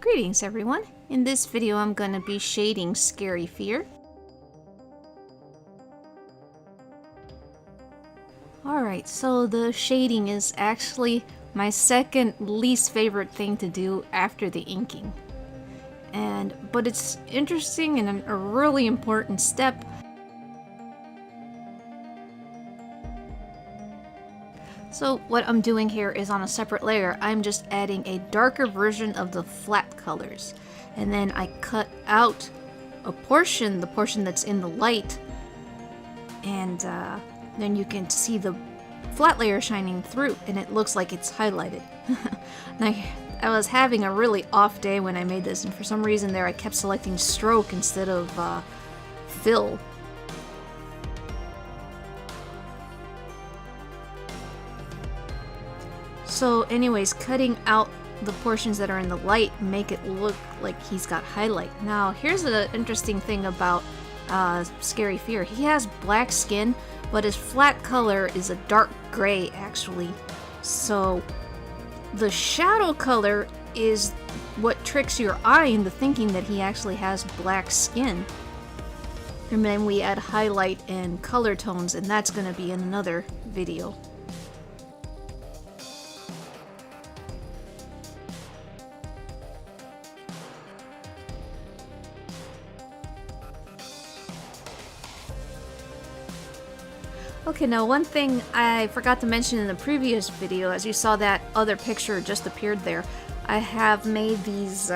Greetings everyone. In this video I'm going to be shading Scary Fear. Alright, so the shading is actually my second least favorite thing to do after the inking. But it's interesting and a really important step. So what I'm doing here is on a separate layer, I'm just adding a darker version of the flat colors. And then I cut out a portion, the portion that's in the light, and then you can see the flat layer shining through, and it looks like it's highlighted. Now, I was having a really off day when I made this, and for some reason there I kept selecting stroke instead of fill. So anyways, cutting out the portions that are in the light make it look like he's got highlight. Now here's the interesting thing about Scary Fear. He has black skin, but his flat color is a dark gray actually. So the shadow color is what tricks your eye into thinking that he actually has black skin. And then we add highlight and color tones, and that's going to be in another video. Okay, now one thing I forgot to mention in the previous video, as you saw that other picture just appeared there, I have made these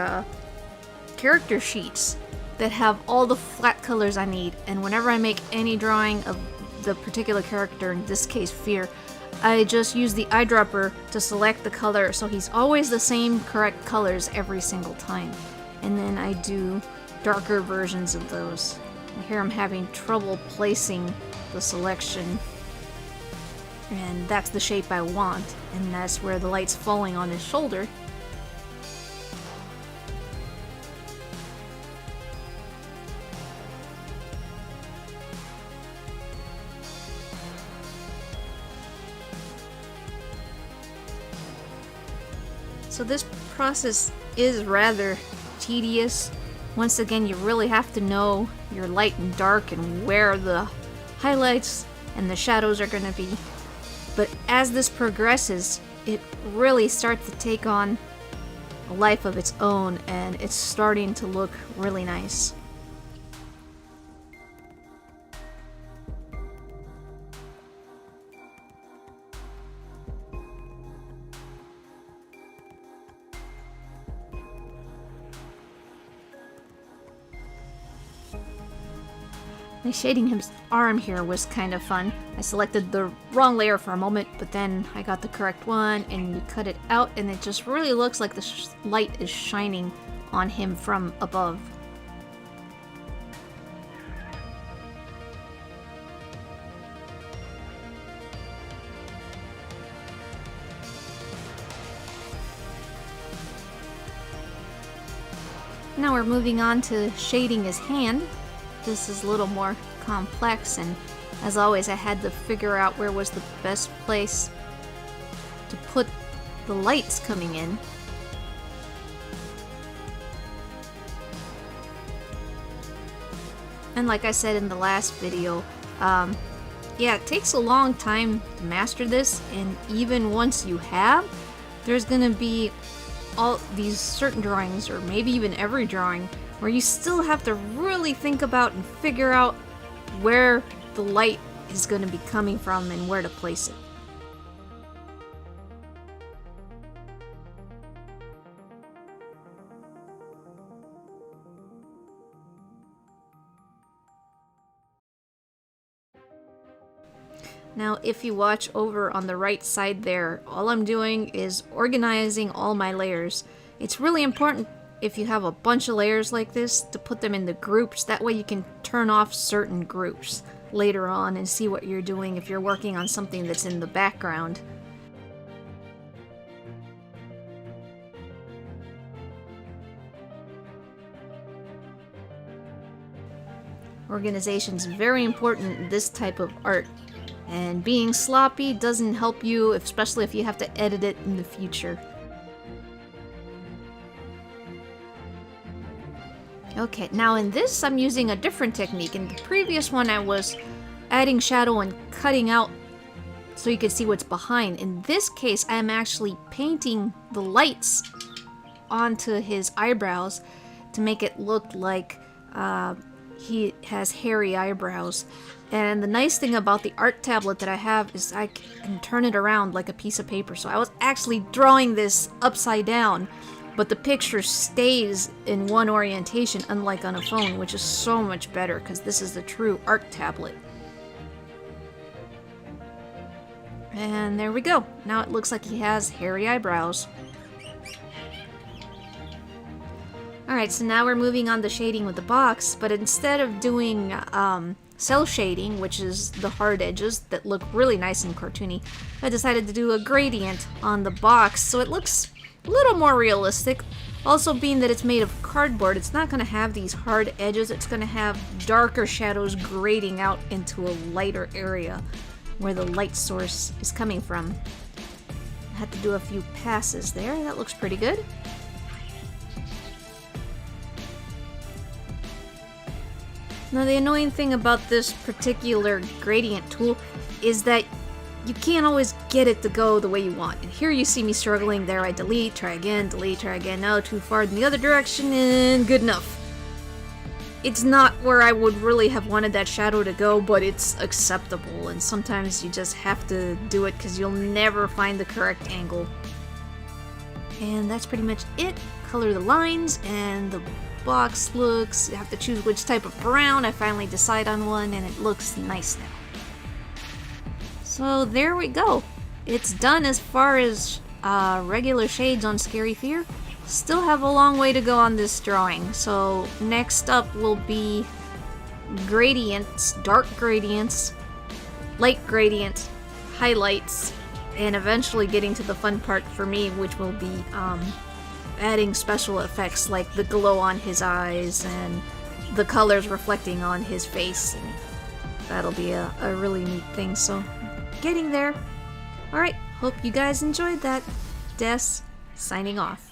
character sheets that have all the flat colors I need, and whenever I make any drawing of the particular character, in this case Fear, I just use the eyedropper to select the color so he's always the same correct colors every single time. And then I do darker versions of those. And here I'm having trouble placing the selection, and that's the shape I want, and that's where the light's falling on his shoulder. So this process is rather tedious. Once again, you really have to know your light and dark and where the highlights and the shadows are going to be. But as this progresses, it really starts to take on a life of its own, and it's starting to look really nice. Shading his arm here was kind of fun. I selected the wrong layer for a moment, but then I got the correct one, and you cut it out, and it just really looks like the light is shining on him from above. Now we're moving on to shading his hand. This is a little more complex, and as always I had to figure out where was the best place to put the lights coming in. And like I said in the last video, yeah, it takes a long time to master this, and even once you have, there's gonna be all these certain drawings, or maybe even every drawing, where you still have to really think about and figure out where the light is going to be coming from and where to place it. Now, if you watch over on the right side there, all I'm doing is organizing all my layers. It's really important if you have a bunch of layers like this to put them in the groups. That way you can turn off certain groups later on and see what you're doing if you're working on something that's in the background. Organization is very important in this type of art, and being sloppy doesn't help you, especially if you have to edit it in the future. Okay, now in this I'm using a different technique. In the previous one I was adding shadow and cutting out so you could see what's behind. In this case I am actually painting the lights onto his eyebrows to make it look like he has hairy eyebrows. And the nice thing about the art tablet that I have is I can turn it around like a piece of paper. So I was actually drawing this upside down, but the picture stays in one orientation, unlike on a phone, which is so much better because this is the true art tablet. And there we go. Now it looks like he has hairy eyebrows. Alright, so now we're moving on to shading with the box, but instead of doing cell shading, which is the hard edges that look really nice and cartoony, I decided to do a gradient on the box so it looks a little more realistic. Also, being that it's made of cardboard, it's not going to have these hard edges, it's going to have darker shadows grading out into a lighter area where the light source is coming from. I had to do a few passes there, that looks pretty good. Now the annoying thing about this particular gradient tool is that you can't always get it to go the way you want. And here you see me struggling. There I delete, try again, no, too far in the other direction, and good enough. It's not where I would really have wanted that shadow to go, but it's acceptable, and sometimes you just have to do it because you'll never find the correct angle. And that's pretty much it. Color the lines, and the box looks, you have to choose which type of brown. I finally decide on one and it looks nice now. So there we go. It's done as far as regular shades on Scary Fear. Still have a long way to go on this drawing. So next up will be gradients, dark gradients, light gradients, highlights, and eventually getting to the fun part for me, which will be adding special effects like the glow on his eyes and the colors reflecting on his face, and that'll be a really neat thing. So getting there. Alright, hope you guys enjoyed that. Des, signing off.